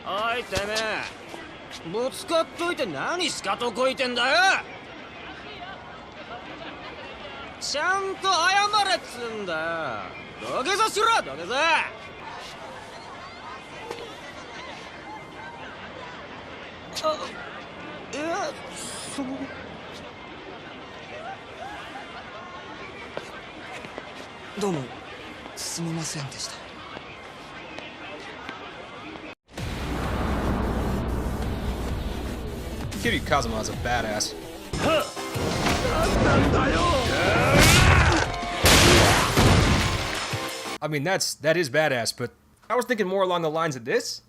おいてめえ、ぶつかっといて何スカとこいてんだよ。ちゃんと謝れっつんだよ。土下座しろ、土下座。いや、どうもすみませんでした。Kiryu Kazama is a badass. I mean, that is badass, but I was thinking more along the lines of this.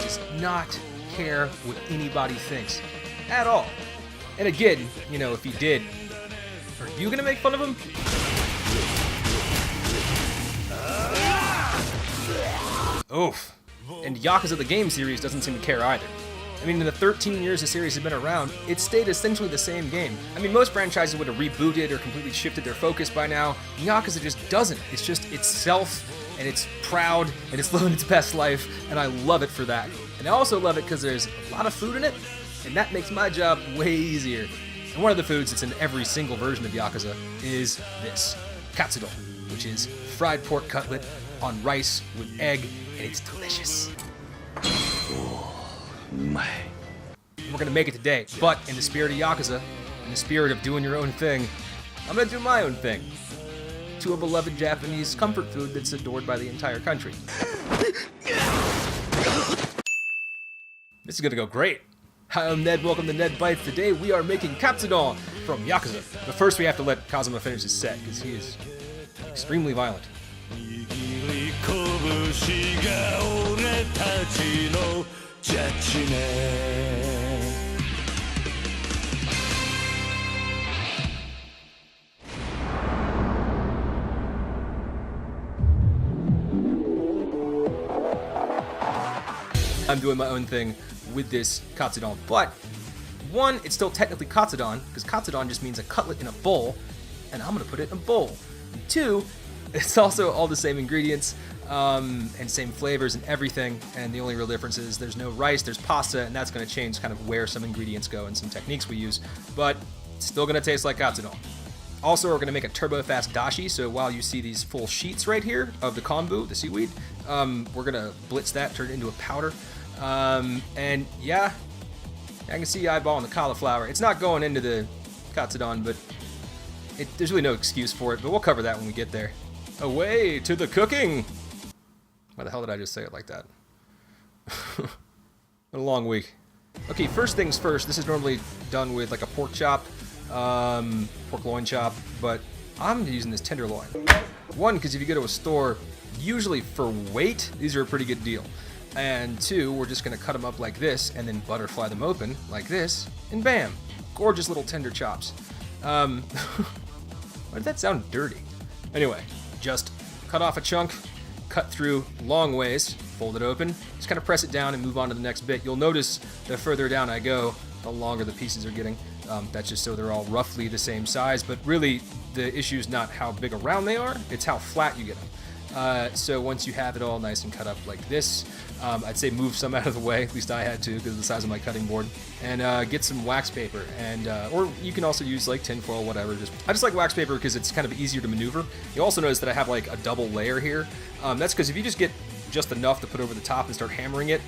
Does not care what anybody thinks at all. And again, you know, if he did, are you gonna make fun of him? Oof. And Yakuza the game series doesn't seem to care either. I mean, in the 13 years the series has been around, it stayed essentially the same game. I mean, most franchises would have rebooted or completely shifted their focus by now. Yakuza just doesn't. It's just itself, and it's proud, and it's living its best life, and I love it for that. And I also love it because there's a lot of food in it, and that makes my job way easier. And one of the foods that's in every single version of Yakuza is this, Katsudon, which is fried pork cutlet on rice with egg, and it's delicious. We're gonna make it today, but in the spirit of Yakuza, in the spirit of doing your own thing, I'm gonna do my own thing. To a beloved Japanese comfort food that's adored by the entire country. This is gonna go great. Hi, I'm Ned, welcome to Ned Bytes. Today we are making Katsudon from Yakuza. But first we have to let Kazama finish his set, because he is extremely violent. I'm doing my own thing with this Katsudon, but one, it's still technically Katsudon, because Katsudon just means a cutlet in a bowl, and I'm gonna put it in a bowl. And two, it's also all the same ingredients, and same flavors and everything, and the only real difference is there's no rice, there's pasta, and that's gonna change kind of where some ingredients go and some techniques we use, but it's still gonna taste like Katsudon. Also, we're gonna make a turbo-fast dashi, so while you see these full sheets right here of the konbu, the seaweed, we're gonna blitz that, turn it into a powder. And yeah, I can see eyeballing the cauliflower. It's not going into the Katsudon, but there's really no excuse for it, but we'll cover that when we get there. Away to the cooking! Why the hell did I just say it like that? A long week. Okay, first things first, this is normally done with like a pork chop, pork loin chop, but I'm using this tenderloin. One, because if you go to a store, usually for weight, these are a pretty good deal. And two, we're just gonna cut them up like this and then butterfly them open like this, and bam, gorgeous little tender chops. Why did that sound dirty? Anyway, just cut off a chunk, cut through long ways, fold it open, just kind of press it down and move on to the next bit. You'll notice the further down I go, the longer the pieces are getting. That's just so they're all roughly the same size, but really the issue is not how big around they are, it's how flat you get them. So once you have it all nice and cut up like this, I'd say move some out of the way, at least I had to because of the size of my cutting board, and get some wax paper, and or you can also use like tin foil, whatever. I just like wax paper because it's kind of easier to maneuver. You also notice that I have like a double layer here. That's because if you just get just enough to put over the top and start hammering it,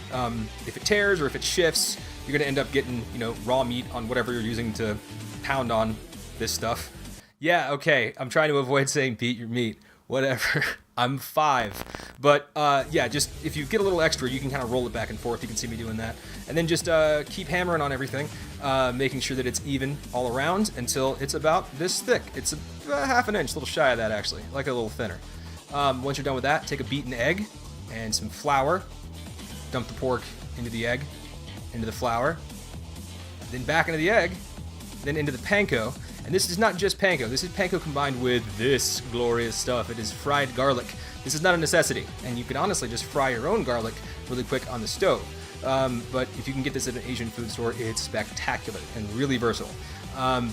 if it tears or if it shifts, you're gonna end up getting, you know, raw meat on whatever you're using to pound on this stuff. Yeah, okay, I'm trying to avoid saying beat your meat. Whatever. I'm 5. But yeah, just if you get a little extra, you can kind of roll it back and forth. You can see me doing that. And then just keep hammering on everything, making sure that it's even all around until it's about this thick. It's a half an inch, a little shy of that actually, like a little thinner. Once you're done with that, take a beaten egg and some flour. Dump the pork into the egg, into the flour, then back into the egg, then into the panko. And this is not just panko, this is panko combined with this glorious stuff. It is fried garlic. This is not a necessity, and you can honestly just fry your own garlic really quick on the stove. But if you can get this at an Asian food store, it's spectacular and really versatile.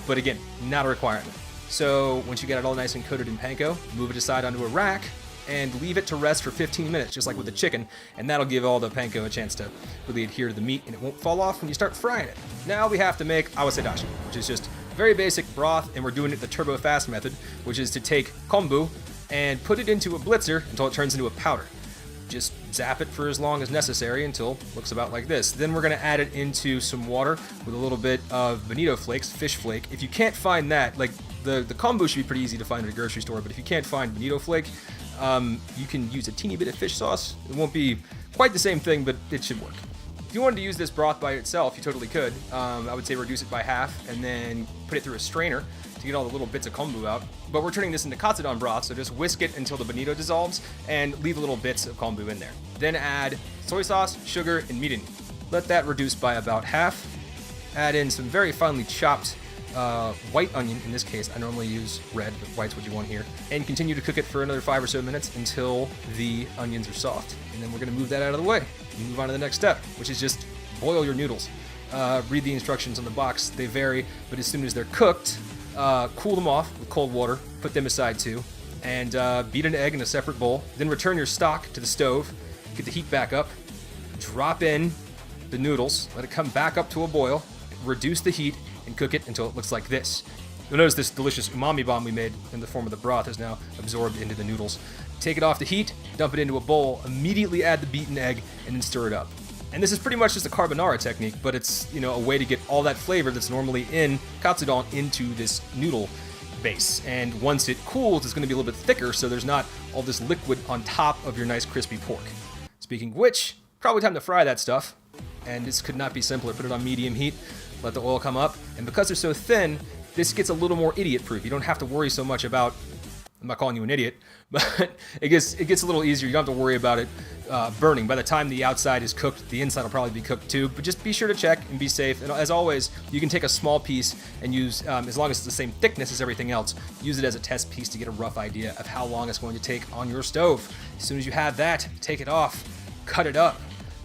But again, not a requirement. So once you get it all nice and coated in panko, move it aside onto a rack and leave it to rest for 15 minutes, just like with the chicken, and that'll give all the panko a chance to really adhere to the meat, and it won't fall off when you start frying it. Now we have to make awase dashi, which is just very basic broth, and we're doing it the turbo fast method, which is to take konbu and put it into a blitzer until it turns into a powder. Just zap it for as long as necessary until it looks about like this. Then we're gonna add it into some water with a little bit of bonito flakes, fish flake. If you can't find that, like the konbu should be pretty easy to find at a grocery store, but if you can't find bonito flake, you can use a teeny bit of fish sauce. It won't be quite the same thing, but it should work. If you wanted to use this broth by itself, you totally could. I would say reduce it by half and then put it through a strainer to get all the little bits of konbu out. But we're turning this into Katsudon broth, so just whisk it until the bonito dissolves and leave little bits of konbu in there. Then add soy sauce, sugar, and mirin. Let that reduce by about half. Add in some very finely chopped white onion. In this case, I normally use red, but white's what you want here. And continue to cook it for another 5 or so minutes until the onions are soft. And then we're gonna move that out of the way and move on to the next step, which is just boil your noodles. Read the instructions on the box. They vary, but as soon as they're cooked, cool them off with cold water, put them aside too, and beat an egg in a separate bowl. Then return your stock to the stove, get the heat back up, drop in the noodles, let it come back up to a boil, reduce the heat, and cook it until it looks like this. You'll notice this delicious umami bomb we made in the form of the broth is now absorbed into the noodles. Take it off the heat, dump it into a bowl, immediately add the beaten egg, and then stir it up. And this is pretty much just a carbonara technique, but it's, a way to get all that flavor that's normally in katsudon into this noodle base. And once it cools, it's going to be a little bit thicker, so there's not all this liquid on top of your nice crispy pork. Speaking of which, probably time to fry that stuff. And this could not be simpler. Put it on medium heat, let the oil come up, and because they're so thin, this gets a little more idiot-proof. You don't have to worry so much about, I'm not calling you an idiot, but it gets a little easier. You don't have to worry about it burning. By the time the outside is cooked, the inside will probably be cooked too, but just be sure to check and be safe. And as always, you can take a small piece and use, as long as it's the same thickness as everything else, use it as a test piece to get a rough idea of how long it's going to take on your stove. As soon as you have that, take it off, cut it up,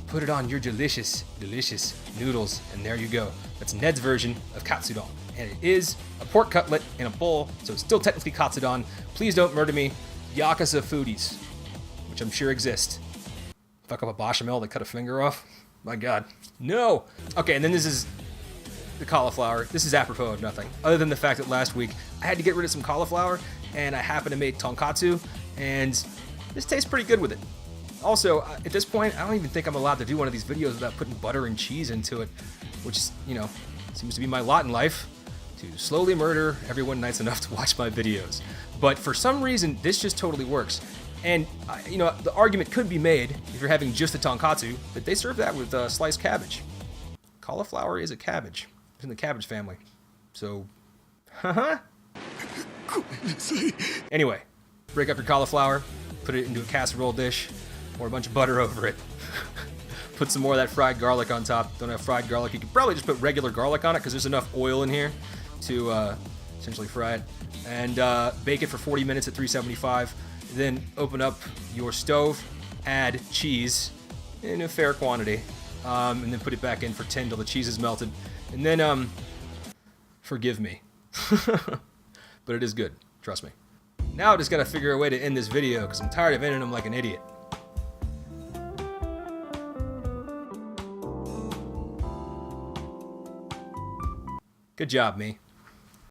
put it on your delicious, delicious noodles, and there you go. That's Ned's version of katsudon. And it is a pork cutlet in a bowl, so it's still technically katsudon. Please don't murder me, Yakuza foodies, which I'm sure exist. Fuck up a bechamel that cut a finger off? My God. No! Okay, and then this is the cauliflower. This is apropos of nothing, other than the fact that last week I had to get rid of some cauliflower, and I happened to make tonkatsu, and this tastes pretty good with it. Also, at this point, I don't even think I'm allowed to do one of these videos without putting butter and cheese into it, which, seems to be my lot in life, to slowly murder everyone nice enough to watch my videos. But for some reason, this just totally works. And, the argument could be made, if you're having just the tonkatsu, that they serve that with sliced cabbage. Cauliflower is a cabbage. It's in the cabbage family. So, Anyway, break up your cauliflower, put it into a casserole dish, pour a bunch of butter over it. Put some more of that fried garlic on top. Don't have fried garlic, you could probably just put regular garlic on it because there's enough oil in here to essentially fry it. And bake it for 40 minutes at 375. Then open up your stove, add cheese in a fair quantity, and then put it back in for 10 till the cheese is melted. And then, forgive me. But it is good, trust me. Now I just gotta figure a way to end this video because I'm tired of ending them like an idiot. Good job, me.